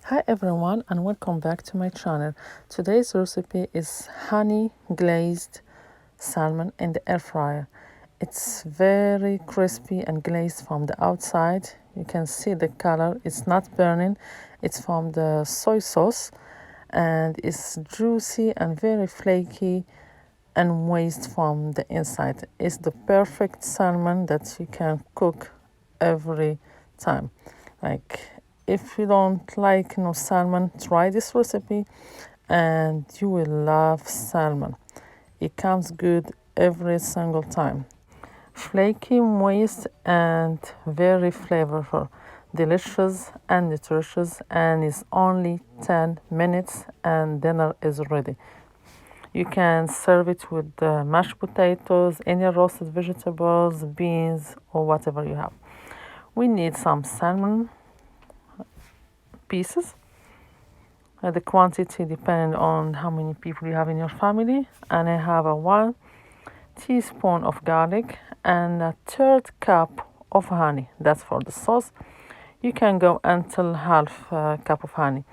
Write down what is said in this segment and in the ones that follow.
Hi everyone and welcome back to my channel. Today's recipe is honey glazed salmon in the air fryer. It's very crispy and glazed from the outside. You can see the color, it's not burning. It's from the soy sauce and it's juicy and very flaky and moist from the inside. It's the perfect salmon that you can cook every time. Like if you don't like salmon, try this recipe and you will love salmon. It comes good every single time. Flaky, moist and very flavorful, delicious and nutritious, and it's only 10 minutes and dinner is ready. You can serve it with mashed potatoes, any roasted vegetables, beans, or whatever you have. We need some salmon pieces. The quantity depends on how many people you have in your family. And I have a 1 teaspoon of garlic and a 1/3 cup of honey. That's for the sauce. You can go until half a cup of honey.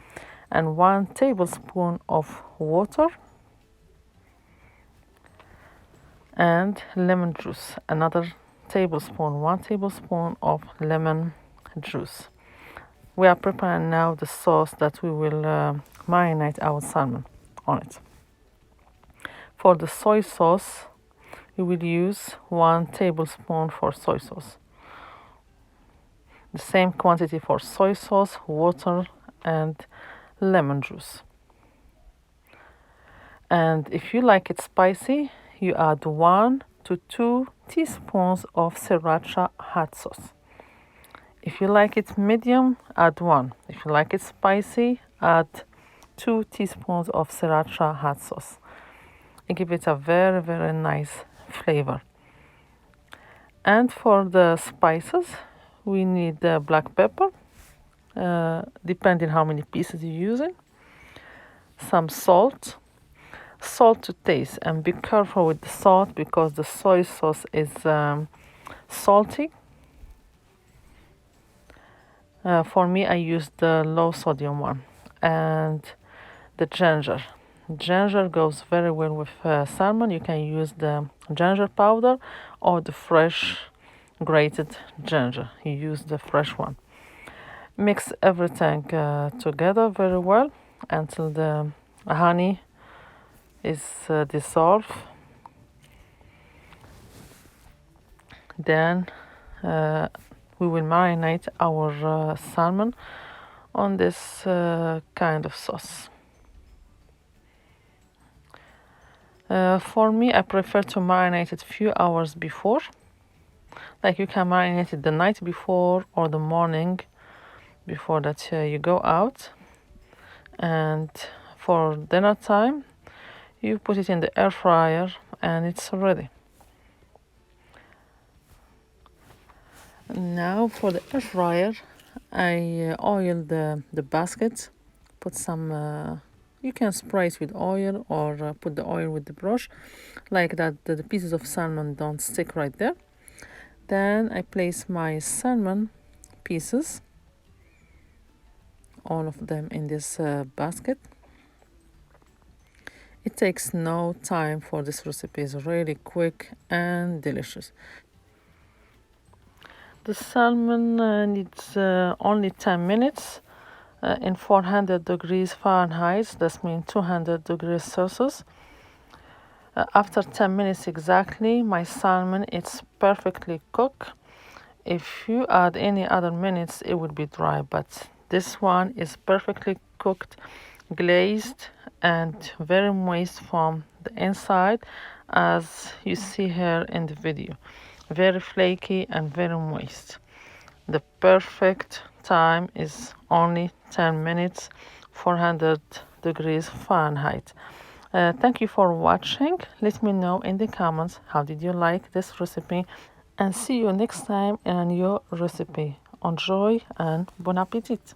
And 1 tablespoon of water. And lemon juice, another tablespoon, 1 tablespoon of lemon juice. We are preparing now the sauce that we will marinate our salmon on it. For the soy sauce, we will use 1 tablespoon for soy sauce. The same quantity for soy sauce, water, and lemon juice. And if you like it spicy, you add 1 to 2 teaspoons of Sriracha hot sauce. If you like it medium, add 1. If you like it spicy, add 2 teaspoons of Sriracha hot sauce. It gives it a very, very nice flavor. And for the spices, we need black pepper, depending how many pieces you're using. Some salt to taste, and be careful with the salt because the soy sauce is salty. For me, I use the low sodium one. And the ginger. Ginger goes very well with salmon. You can use the ginger powder or the fresh grated ginger. You use the fresh one. Mix everything together very well until the honey is dissolved. Then we will marinate our salmon on this kind of sauce. For me, I prefer to marinate it a few hours before. Like you can marinate it the night before or the morning before that you go out. And for dinner time, you put it in the air fryer and it's ready. Now for the air fryer, I oil the basket, put some, you can spray it with oil or put the oil with the brush, like that the pieces of salmon don't stick right there. Then I place my salmon pieces, all of them in this basket. It takes no time for this recipe, it's really quick and delicious. The salmon needs only 10 minutes in 400 degrees Fahrenheit, that means 200 degrees Celsius. After 10 minutes exactly, my salmon is perfectly cooked. If you add any other minutes, it would be dry, but this one is perfectly cooked, glazed, and very moist from the inside, as you see here in the video. Very flaky and very moist. The perfect time is only 10 minutes, 400 degrees Fahrenheit. Thank you for watching. Let me know in the comments how did you like this recipe, and see you next time in a new recipe. Enjoy and bon appetit.